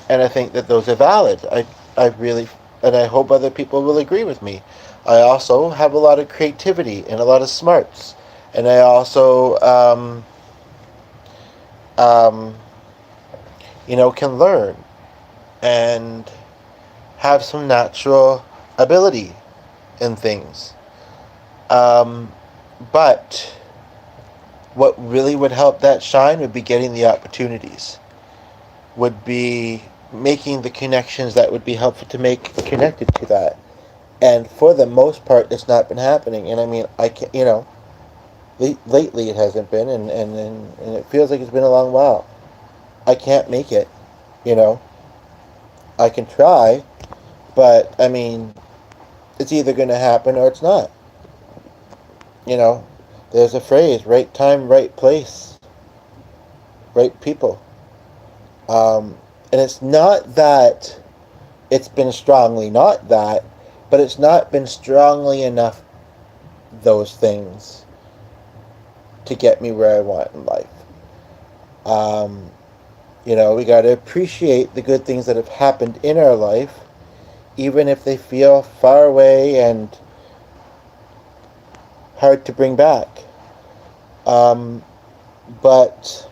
and I think that those are valid. I really, and I hope other people will agree with me. I also have a lot of creativity and a lot of smarts, and I also um, can learn and have some natural ability in things. Um, but what really would help that shine would be getting the opportunities, would be making the connections that would be helpful to make connected to that. And for the most part, it's not been happening. And I mean, I can't, lately it hasn't been, and it feels like it's been a long while. I can't make it, you know. I can try, but I mean, it's either going to happen or it's not. You know, there's a phrase: right time, right place, right people. And it's not that it's been strongly not that, but it's not been strongly enough those things to get me where I want in life. Um, we got to appreciate the good things that have happened in our life, even if they feel far away and hard to bring back. Um, but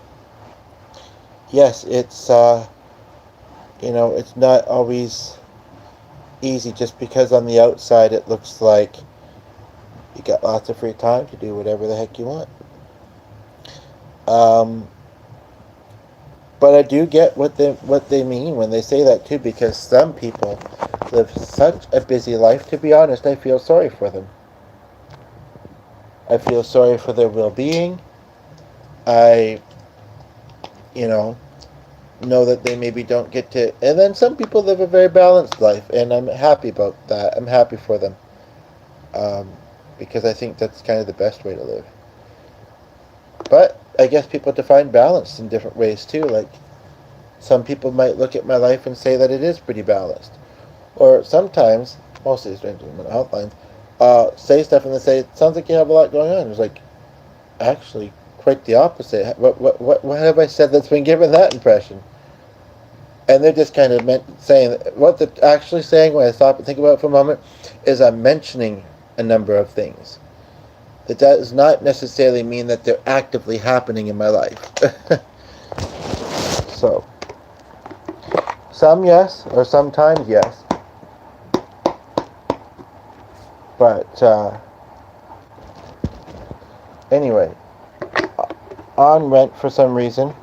yes, it's not always easy just because on the outside it looks like you got lots of free time to do whatever the heck you want. Um, but I do get what they mean when they say that too, because some people live such a busy life. To be honest, I feel sorry for them. I feel sorry for their well-being. I, you know that they maybe don't get to. And then some people live a very balanced life, and I'm happy about that. I'm happy for them, um, because I think that's kind of the best way to live. But I guess people define balance in different ways too. Like, some people might look at my life and say that it is pretty balanced. Or sometimes, most of these strangers in my outlines, say stuff and they say, it sounds like you have a lot going on. It's like, actually, quite the opposite. What have I said that's been given that impression? And they're just kind of saying, what they're actually saying when I stop and think about it for a moment, is I'm mentioning a number of things. That does not necessarily mean that they're actively happening in my life. So, some yes, or sometimes yes. But, anyway, on rent for some reason.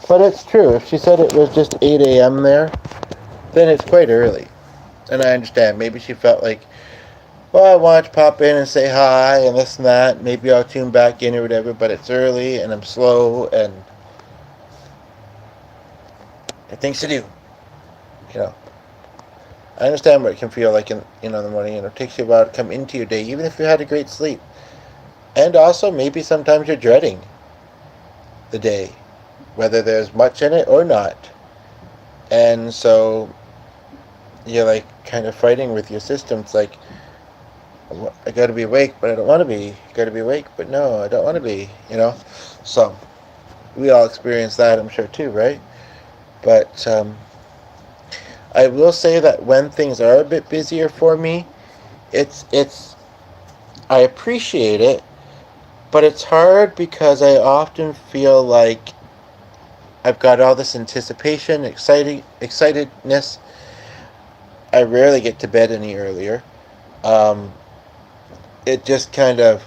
But it's true. If she said it was just 8 a.m. there, then it's quite early. And I understand. Maybe she felt like, well, I wanted to pop in and say hi and this and that. Maybe I'll tune back in or whatever, but it's early and I'm slow and I have things to do. You know, I understand what it can feel like in the morning. It takes you a while to come into your day, even if you had a great sleep. And also, maybe sometimes you're dreading the day, whether there's much in it or not. And so you're like kind of fighting with your system. It's like, I gotta be awake, but I don't want to be. I gotta be awake, but no, I don't want to be. So we all experience that, I'm sure too, right? But I will say that when things are a bit busier for me, it's I appreciate it, but it's hard because I often feel like I've got all this anticipation, excitedness. I rarely get to bed any earlier. Um, it just kind of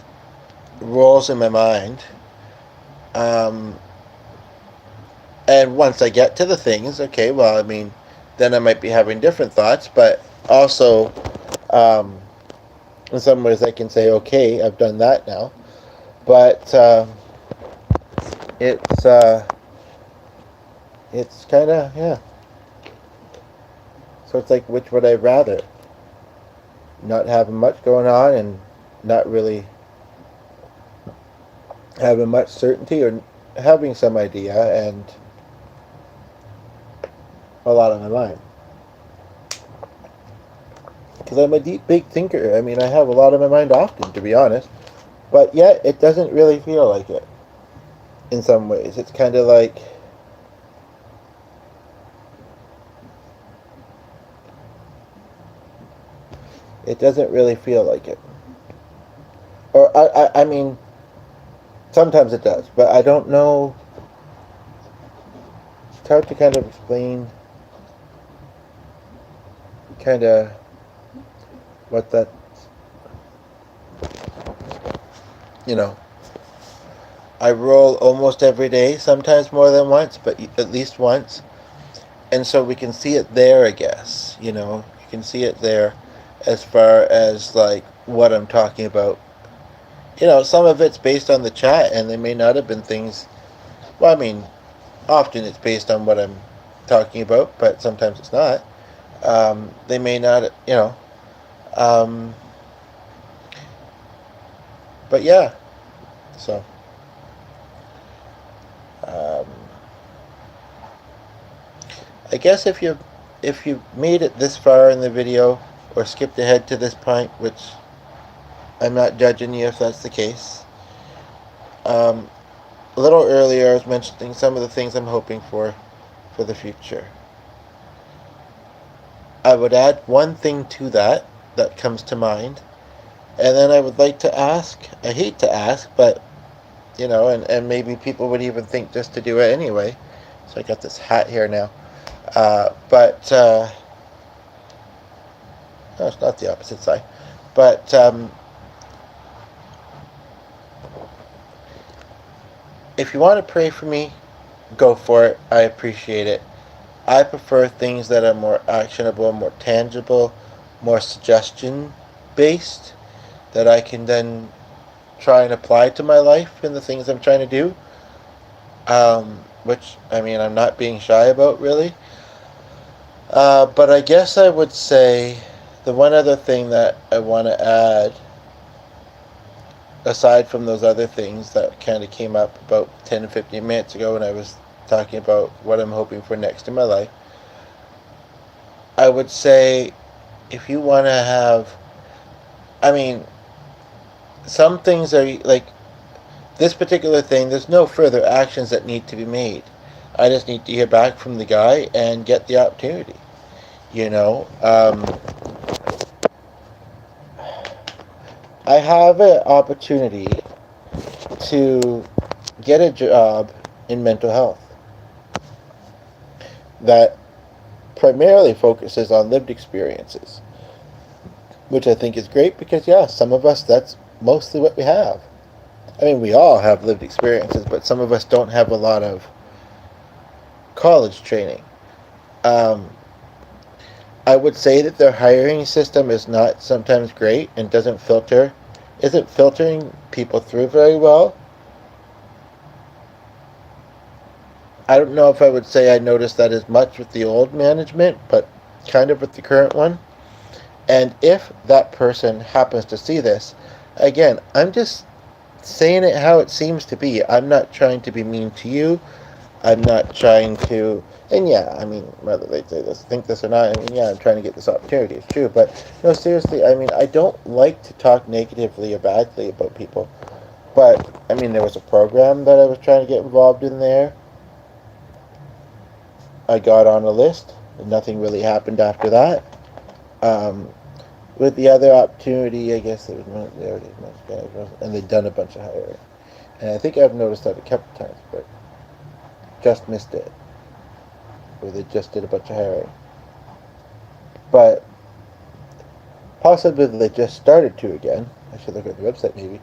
rolls in my mind. Um, and once I get to the things, okay, well, I mean, then I might be having different thoughts, but also, um, in some ways, I can say, okay, I've done that now. But it's it's kind of, yeah. So it's like, which would I rather? Not having much going on and not really having much certainty, or having some idea and a lot on my mind. Because I'm a deep, big thinker. I mean, I have a lot on my mind often, to be honest. But yet, it doesn't really feel like it. In some ways, it's kind of like it doesn't really feel like it. Or I mean, Sometimes it does, but I don't know. It's hard to kind of explain kind of what that, you know. I roll almost every day, sometimes more than once, but at least once. And so we can see it there, I guess. You can see it there as far as like what I'm talking about. Some of it's based on the chat, and they may not have been things. Well, I mean, often it's based on what I'm talking about, but sometimes it's not. They may not. Um, but yeah, so. Um, I guess if you made it this far in the video or skipped ahead to this point, which I'm not judging you if that's the case. Um, a little earlier, I was mentioning some of the things I'm hoping for the future. I would add one thing to that comes to mind, and then I would like to ask. I hate to ask, but and maybe people would even think just to do it anyway. So I got this hat here now. But no, it's not the opposite side. But if you want to pray for me, go for it. I appreciate it. I prefer things that are more actionable, more tangible, more suggestion based, that I can then try and apply to my life and the things I'm trying to do. Which, I mean, I'm not being shy about, really. But I guess I would say the one other thing that I want to add, aside from those other things that kind of came up about 10 to 15 minutes ago when I was talking about what I'm hoping for next in my life, I would say if you want to have, I mean, some things are like this particular thing, there's no further actions that need to be made. I just need to hear back from the guy and get the opportunity. You know, I have an opportunity to get a job in mental health that primarily focuses on lived experiences, which I think is great because, yeah, some of us, that's mostly what we have. I mean, we all have lived experiences, but some of us don't have a lot of college training. Um, I would say that their hiring system is not sometimes great and isn't filtering people through very well. I don't know if I would say I noticed that as much with the old management, but kind of with the current one. And if that person happens to see this, again, I'm just saying it how it seems to be. I'm not trying to be mean to you. I'm not trying to, and yeah, I mean, whether they say this, think this or not, I mean, yeah, I'm trying to get this opportunity. It's true, but no, seriously, I mean, I don't like to talk negatively or badly about people. But I mean, there was a program that I was trying to get involved in there. I got on a list, and nothing really happened after that. Um, with the other opportunity, I guess there it is, and they'd done a bunch of hiring. And I think I've noticed that a couple times, but just missed it. Or they just did a bunch of hiring. But possibly they just started to again. I should look at the website maybe.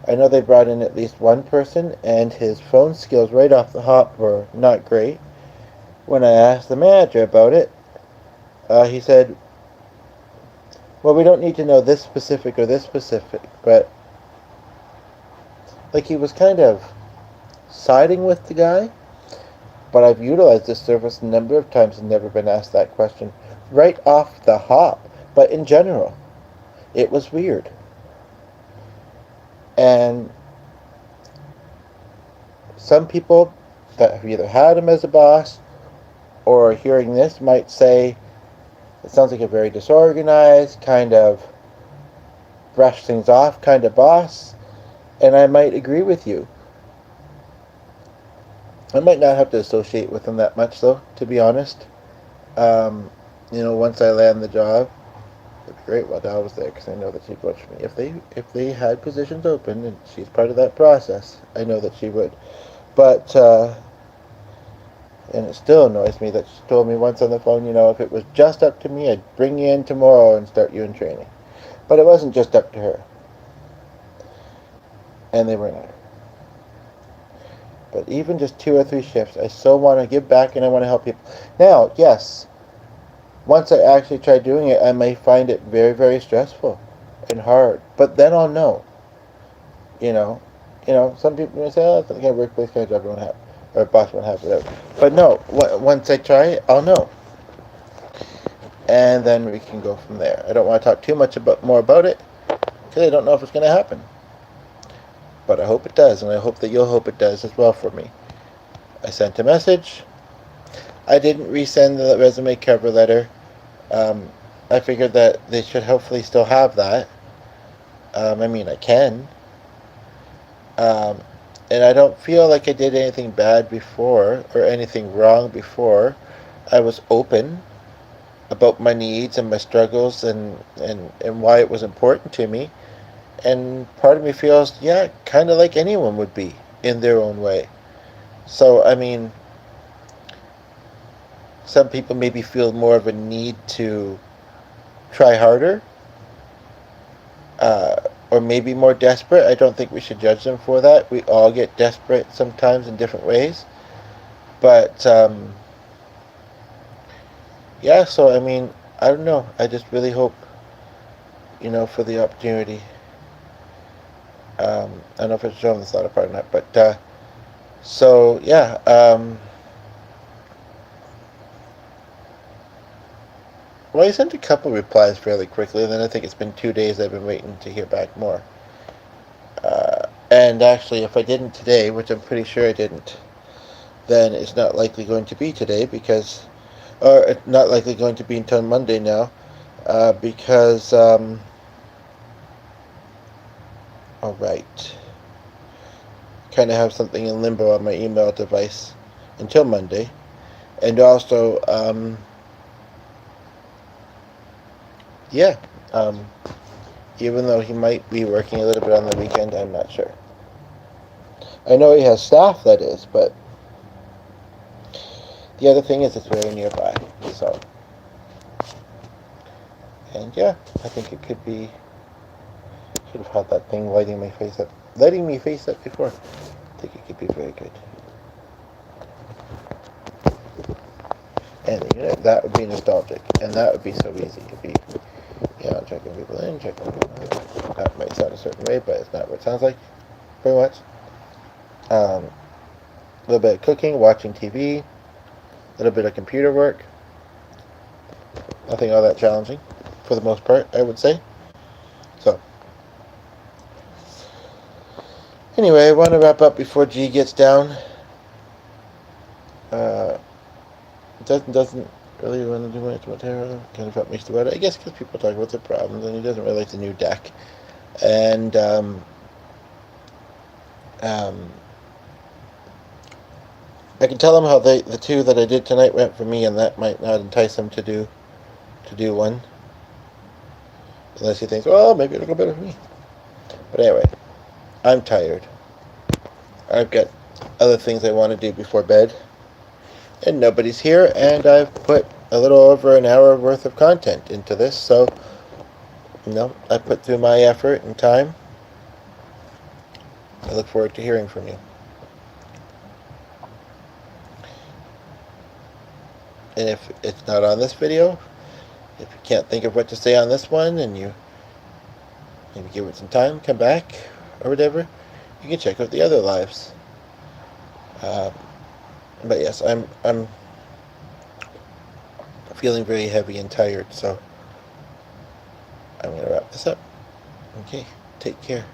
I know they brought in at least one person, and his phone skills right off the hop were not great. When I asked the manager about it, he said, well, we don't need to know this specific or this specific, but like he was kind of siding with the guy. But I've utilized this service a number of times and never been asked that question right off the hop. But in general, it was weird. And some people that have either had him as a boss or hearing this might say it sounds like a very disorganized, kind of brush things off kind of boss. And I might agree with you. I might not have to associate with him that much, though, to be honest. Once I land the job. it'd be great while Dal was there because I know that she'd watch me. If they had positions open and she's part of that process, I know that she would. But and it still annoys me that she told me once on the phone, if it was just up to me, I'd bring you in tomorrow and start you in training. But it wasn't just up to her, and they weren't. But even just 2 or 3 shifts, I so want to give back and I want to help people. Now, yes, once I actually try doing it, I may find it very, very stressful and hard. But then I'll know. You know, some people may say, "Oh, that's okay, workplace kind of job don't have, or boss won't have, whatever." But no, once I try it, I'll know, and then we can go from there. I don't want to talk too much more about it because I don't know if it's going to happen. But I hope it does, and I hope that you'll hope it does as well for me. I sent a message. I didn't resend the resume cover letter. I figured that they should hopefully still have that. I can. And I don't feel like I did anything bad before or anything wrong before. I was open about my needs and my struggles and why it was important to me. And part of me feels, yeah, kind of like anyone would be in their own way. So, some people maybe feel more of a need to try harder, or maybe more desperate. I don't think we should judge them for that. We all get desperate sometimes in different ways. But, yeah, so, I don't know. I just really hope, for the opportunity. I don't know if it's showing this latter part or not, but, so, yeah, well, I sent a couple replies fairly quickly, and then I think it's been 2 days I've been waiting to hear back more. And actually, if I didn't today, which I'm pretty sure I didn't, then it's not likely going to be today or it's not likely going to be until Monday now, because, alright, kind of have something in limbo on my email device until Monday, and also, yeah, even though he might be working a little bit on the weekend, I'm not sure. I know he has staff, that is, but the other thing is it's very nearby, so. And yeah, I think it could be, should have had that thing lighting me face up before. I think it could be very good. And that would be nostalgic, and that would be so easy. It'd be, checking people in, checking people out. That might sound a certain way, but it's not what it sounds like, pretty much. A little bit of cooking, watching TV, a little bit of computer work. Nothing all that challenging, for the most part, I would say. So, anyway, I want to wrap up before G gets down. Doesn't really want to do much about Terra. Kind of got mixed about it. I guess because people talk about their problems, and he doesn't really like the new deck. And I can tell him how the 2 that I did tonight went for me, and that might not entice him to do one, unless he thinks, well, maybe it'll go better for me. But anyway, I'm tired. I've got other things I want to do before bed, and nobody's here, and I've put a little over an hour worth of content into this, so I put through my effort and time. I look forward to hearing from you. And if it's not on this video, if you can't think of what to say on this one, and you maybe give it some time, come back, or whatever, you can check out the other lives. But yes, I'm feeling very heavy and tired, so I'm going to wrap this up. Okay, take care.